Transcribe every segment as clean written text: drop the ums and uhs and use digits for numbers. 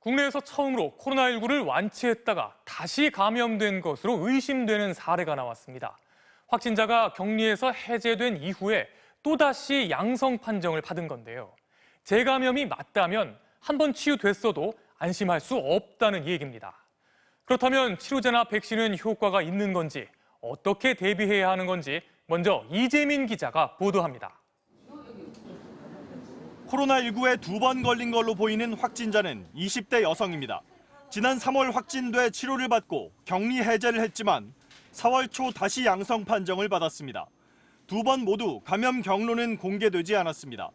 국내에서 처음으로 코로나19를 완치했다가 다시 감염된 것으로 의심되는 사례가 나왔습니다. 확진자가 격리에서 해제된 이후에 또다시 양성 판정을 받은 건데요. 재감염이 맞다면 한 번 치유됐어도 안심할 수 없다는 얘기입니다. 그렇다면 치료제나 백신은 효과가 있는 건지, 어떻게 대비해야 하는 건지 먼저 이재민 기자가 보도합니다. 코로나19에 2번 걸린 걸로 보이는 확진자는 20대 여성입니다. 지난 3월 확진돼 치료를 받고 격리 해제를 했지만 4월 초 다시 양성 판정을 받았습니다. 2번 모두 감염 경로는 공개되지 않았습니다.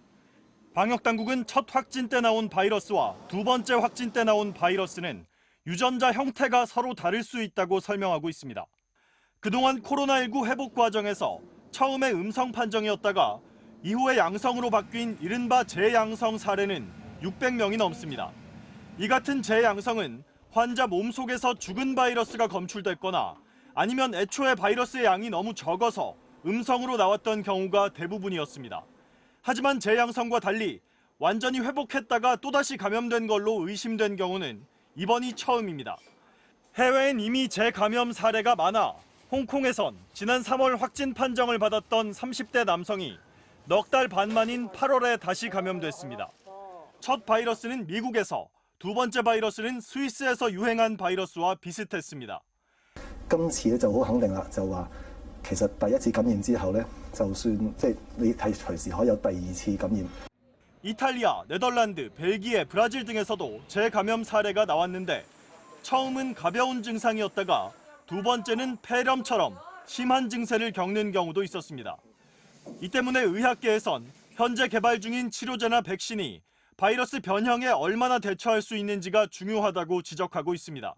방역당국은 첫 확진 때 나온 바이러스와 두 번째 확진 때 나온 바이러스는 유전자 형태가 서로 다를 수 있다고 설명하고 있습니다. 그동안 코로나19 회복 과정에서 처음에 음성 판정이었다가 이후에 양성으로 바뀐 이른바 재양성 사례는 600명이 넘습니다. 이 같은 재양성은 환자 몸속에서 죽은 바이러스가 검출됐거나 아니면 애초에 바이러스의 양이 너무 적어서 음성으로 나왔던 경우가 대부분이었습니다. 하지만 재양성과 달리 완전히 회복했다가 또다시 감염된 걸로 의심된 경우는 이번이 처음입니다. 해외엔 이미 재감염 사례가 많아 홍콩에선 지난 3월 확진 판정을 받았던 30대 남성이 넉 달 반 만인 8월에大시 감염됐습니다. 첫 바이러스는 미국에서, 두 번째 바이러스는 스위스에서 유행한 바이러스와 비슷했습니다. 今次咧就好肯定啦，就話其實第一次感染之後咧，就算你係隨時可以有第二次感染。 이탈리아, 네덜란드, 벨기에, 브라질 등에서도 재감염 사례가 나왔는데 처음은 가벼운 증상이었다가 두 번째는 폐렴처럼 심한 증세를 겪는 경우도 있었습니다. 이 때문에 의학계에선 현재 개발 중인 치료제나 백신이 바이러스 변형에 얼마나 대처할 수 있는지가 중요하다고 지적하고 있습니다.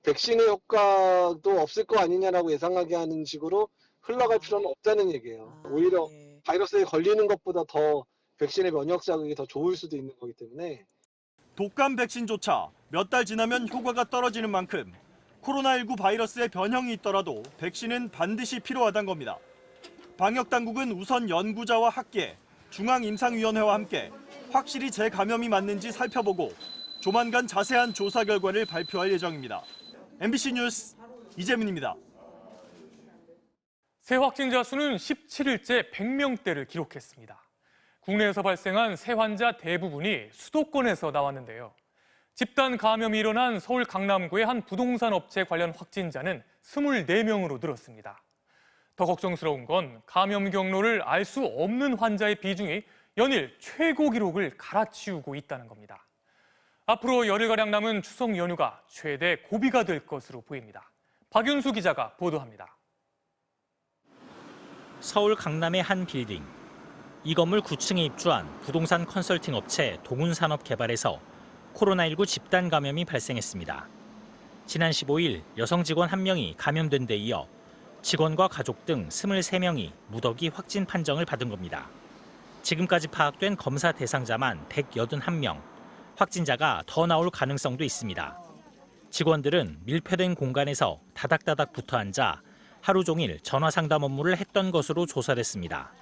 백신의 효과도 없을 거 아니냐라고 예상하게 하는 식으로 흘러갈 필요는 없다는 얘기예요. 오히려 바이러스에 걸리는 것보다 더 백신의 면역 자극이 더 좋을 수도 있는 거기 때문에. 독감 백신조차 몇 달 지나면 효과가 떨어지는 만큼 코로나19 바이러스의 변형이 있더라도 백신은 반드시 필요하다는 겁니다. 방역당국은 우선 연구자와 학계, 중앙임상위원회와 함께 확실히 재감염이 맞는지 살펴보고 조만간 자세한 조사 결과를 발표할 예정입니다. MBC 뉴스 이재민입니다. 새 확진자 수는 17일째 100명대를 기록했습니다. 국내에서 발생한 새 환자 대부분이 수도권에서 나왔는데요. 집단 감염이 일어난 서울 강남구의 한 부동산 업체 관련 확진자는 24명으로 늘었습니다. 더 걱정스러운 건 감염 경로를 알 수 없는 환자의 비중이 연일 최고 기록을 갈아치우고 있다는 겁니다. 앞으로 열흘가량 남은 추석 연휴가 최대 고비가 될 것으로 보입니다. 박윤수 기자가 보도합니다. 서울 강남의 한 빌딩. 이 건물 9층에 입주한 부동산 컨설팅 업체 동훈산업개발에서 코로나19 집단 감염이 발생했습니다. 지난 15일 여성 직원 1명이 감염된 데 이어 직원과 가족 등 23명이 무더기 확진 판정을 받은 겁니다. 지금까지 파악된 검사 대상자만 181명, 확진자가 더 나올 가능성도 있습니다. 직원들은 밀폐된 공간에서 다닥다닥 붙어 앉아 하루 종일 전화 상담 업무를 했던 것으로 조사됐습니다.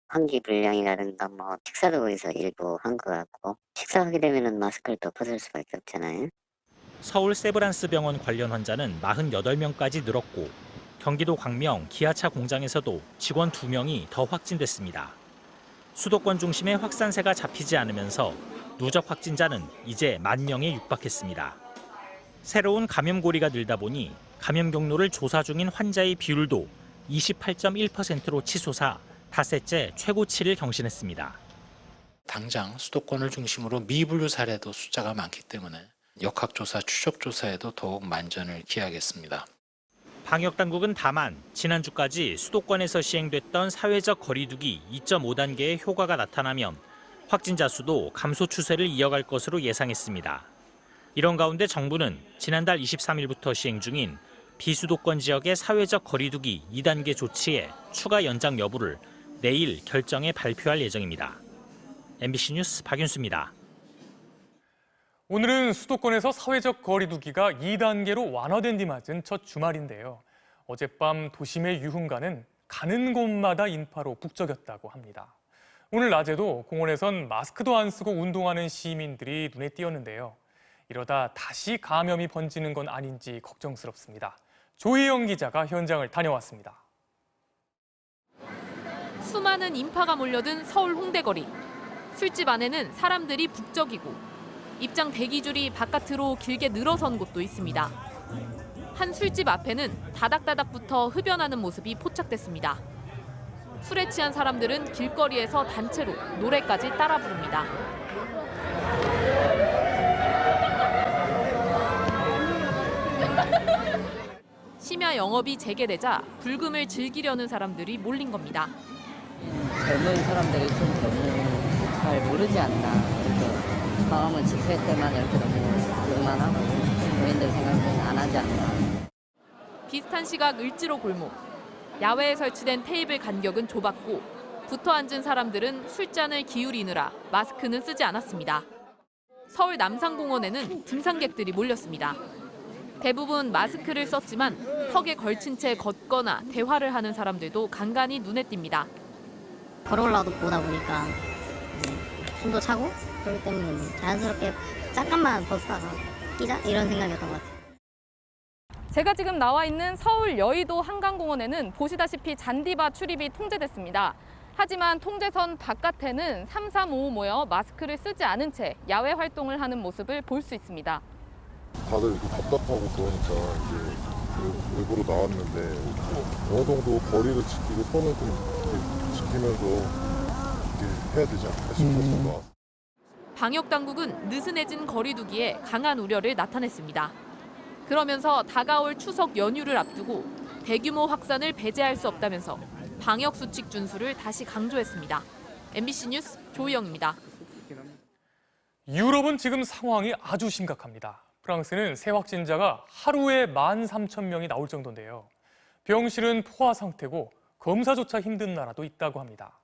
환기 불량이라든가 식사도 거기서 일부 한 것 같고 식사하게 되면은 마스크를 또 벗을 수밖에 없잖아요. 서울 세브란스 병원 관련 환자는 48명까지 늘었고 경기도 광명 기아차 공장에서도 직원 2명이 더 확진됐습니다. 수도권 중심의 확산세가 잡히지 않으면서 누적 확진자는 이제 10,000명에 육박했습니다. 새로운 감염고리가 늘다 보니 감염 경로를 조사 중인 환자의 비율도 28.1%로 치솟아 닷새째 최고치를 경신했습니다. 당장 수도권을 중심으로 미분류 사례도 숫자가 많기 때문에 역학조사, 추적조사에도 더욱 만전을 기하겠습니다. 방역당국은 다만 지난주까지 수도권에서 시행됐던 사회적 거리두기 2.5단계의 효과가 나타나면 확진자 수도 감소 추세를 이어갈 것으로 예상했습니다. 이런 가운데 정부는 지난달 23일부터 시행 중인 비수도권 지역의 사회적 거리두기 2단계 조치의 추가 연장 여부를 내일 결정해 발표할 예정입니다. MBC 뉴스 박윤수입니다. 오늘은 수도권에서 사회적 거리두기가 2단계로 완화된 뒤 맞은 첫 주말인데요. 어젯밤 도심의 유흥가는 가는 곳마다 인파로 북적였다고 합니다. 오늘 낮에도 공원에선 마스크도 안 쓰고 운동하는 시민들이 눈에 띄었는데요. 이러다 다시 감염이 번지는 건 아닌지 걱정스럽습니다. 조희영 기자가 현장을 다녀왔습니다. 수많은 인파가 몰려든 서울 홍대거리. 술집 안에는 사람들이 북적이고 입장 대기줄이 바깥으로 길게 늘어선 곳도 있습니다. 한 술집 앞에는 다닥다닥부터 흡연하는 모습이 포착됐습니다. 술에 취한 사람들은 길거리에서 단체로 노래까지 따라 부릅니다. 심야 영업이 재개되자 불금을 즐기려는 사람들이 몰린 겁니다. 젊은 사람들이 좀 너무 잘 모르지 않나. 이렇게 경험은 집회 때만 이렇게 너무 욕만 하고 노인들 생각은 안 하지 않나. 비슷한 시각 을지로 골목. 야외에 설치된 테이블 간격은 좁았고 붙어 앉은 사람들은 술잔을 기울이느라 마스크는 쓰지 않았습니다. 서울 남산공원에는 등산객들이 몰렸습니다. 대부분 마스크를 썼지만 턱에 걸친 채 걷거나 대화를 하는 사람들도 간간히 눈에 띕니다. 걸어 올라오다 보니까 숨도 차고 그렇기 때문에 자연스럽게 잠깐만 벗다가 끼자 이런 생각이었던 것 같아요. 제가 지금 나와 있는 서울 여의도 한강공원에는 보시다시피 잔디밭 출입이 통제됐습니다. 하지만 통제선 바깥에는 335 모여 마스크를 쓰지 않은 채 야외 활동을 하는 모습을 볼 수 있습니다. 다들 이렇게 답답하고 그러니까 이제 일부러 나왔는데 어느 정도 거리를 지키고 손을 좀 이렇게 지키면서 이렇게 해야 되지 않을까 싶어서 나왔어요. 방역 당국은 느슨해진 거리두기에 강한 우려를 나타냈습니다. 그러면서 다가올 추석 연휴를 앞두고 대규모 확산을 배제할 수 없다면서 방역 수칙 준수를 다시 강조했습니다. MBC 뉴스 조희영입니다. 유럽은 지금 상황이 아주 심각합니다. 프랑스는 새 확진자가 하루에 13,000명이 나올 정도인데요. 병실은 포화 상태고 검사조차 힘든 나라도 있다고 합니다.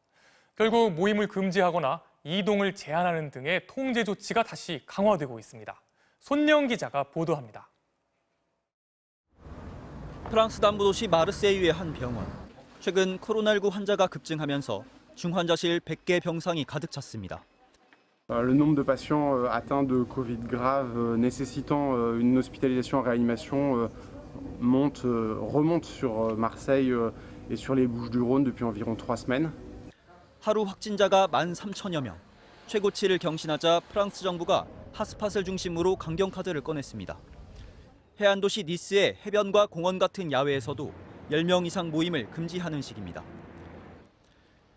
결국 모임을 금지하거나 이동을 제한하는 등의 통제 조치가 다시 강화되고 있습니다. 손영 기자가 보도합니다. 프랑스 남부 도시 마르세유의 한 병원. 최근 코로나19 환자가 급증하면서 중환자실 100개 병상이 가득 찼습니다. Le nombre de patients atteints de Covid grave nécessitant une hospitalisation en réanimation remonte sur Marseille et sur les Bouches-du-Rhône depuis environ 3 semaines. 하루 확진자가 13,000여 명. 최고치를 경신하자 프랑스 정부가 핫스팟을 중심으로 강경카드를 꺼냈습니다. 해안 도시 니스의 해변과 공원 같은 야외에서도 10명 이상 모임을 금지하는 식입니다.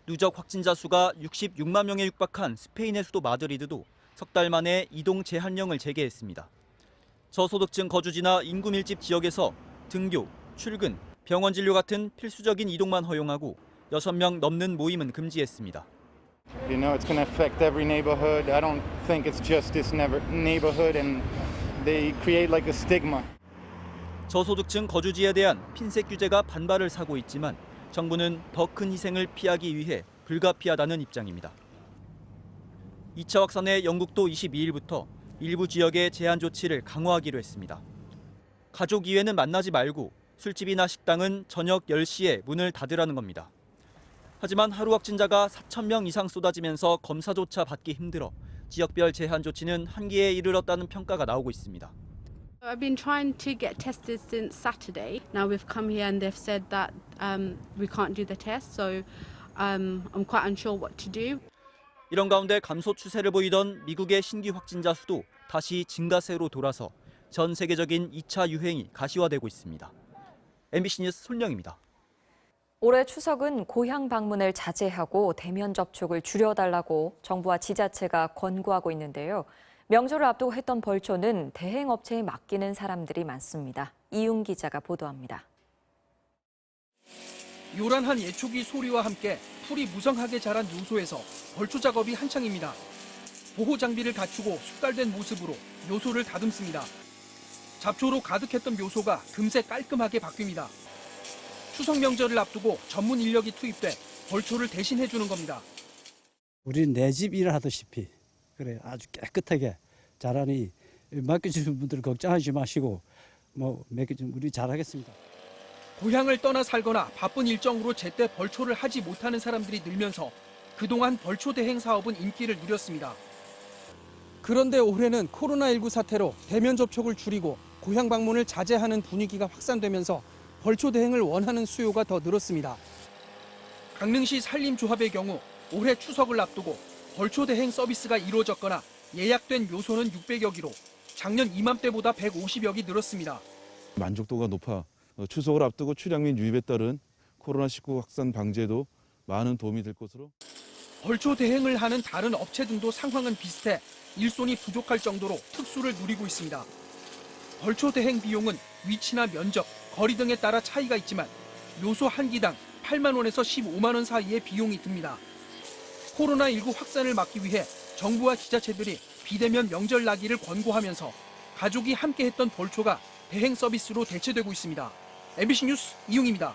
누적 확진자 수가 66만 명에 육박한 스페인의 수도 마드리드도 석 달 만에 이동 제한령을 재개했습니다. 저소득층 거주지나 인구 밀집 지역에서 등교, 출근, 병원 진료 같은 필수적인 이동만 허용하고 6명 넘는 모임은 금지했습니다. You know, it's going to affect every neighborhood. I don't think it's just this neighborhood and they create like a stigma. 저소득층 거주지에 대한 핀셋 규제가 반발을 사고 있지만 정부는 더 큰 희생을 피하기 위해 불가피하다는 입장입니다. 2차 확산의 영국도 22일부터 일부 지역의 제한 조치를 강화하기로 했습니다. 가족 이외는 만나지 말고 술집이나 식당은 저녁 10시에 문을 닫으라는 겁니다. 하지만 하루 확진자가 4,000명 이상 쏟아지면서 검사조차 받기 힘들어 지역별 제한 조치는 한계에 이르렀다는 평가가 나오고 있습니다. I've been trying to get tested since Saturday. Now we've come here and they've said that we can't do the test, so I'm quite unsure what to do. 이런 가운데 감소 추세를 보이던 미국의 신규 확진자 수도 다시 증가세로 돌아서 전 세계적인 2차 유행이 가시화되고 있습니다. MBC 뉴스 손영입니다. 올해 추석은 고향 방문을 자제하고 대면 접촉을 줄여달라고 정부와 지자체가 권고하고 있는데요. 명절을 앞두고 했던 벌초는 대행업체에 맡기는 사람들이 많습니다. 이윤 기자가 보도합니다. 요란한 예초기 소리와 함께 풀이 무성하게 자란 묘소에서 벌초 작업이 한창입니다. 보호 장비를 갖추고 숙달된 모습으로 묘소를 다듬습니다. 잡초로 가득했던 묘소가 금세 깔끔하게 바뀝니다. 추석 명절을 앞두고 전문 인력이 투입돼 벌초를 대신해주는 겁니다. 우리는 내 집 일을 하다시피 그래 아주 깨끗하게 잘하니 맡겨주신 분들 걱정하지 마시고 맡겨주면 우리 잘하겠습니다. 고향을 떠나 살거나 바쁜 일정으로 제때 벌초를 하지 못하는 사람들이 늘면서 그동안 벌초 대행 사업은 인기를 누렸습니다. 그런데 올해는 코로나19 사태로 대면 접촉을 줄이고 고향 방문을 자제하는 분위기가 확산되면서 벌초 대행을 원하는 수요가 더 늘었습니다. 강릉시 산림조합의 경우 올해 추석을 앞두고 벌초 대행 서비스가 이루어졌거나 예약된 묘소는 600여 기로 작년 이맘때보다 150여 기 늘었습니다. 만족도가 높아 추석을 앞두고 출향 및 유입에 따른 코로나19 확산 방지에도 많은 도움이 될 것으로. 벌초 대행을 하는 다른 업체 등도 상황은 비슷해 일손이 부족할 정도로 특수를 누리고 있습니다. 벌초 대행 비용은 위치나 면적, 거리 등에 따라 차이가 있지만 묘소 한 기당 8만 원에서 15만 원 사이의 비용이 듭니다. 코로나19 확산을 막기 위해 정부와 지자체들이 비대면 명절 나기를 권고하면서 가족이 함께했던 벌초가 대행 서비스로 대체되고 있습니다. MBC 뉴스 이용입니다.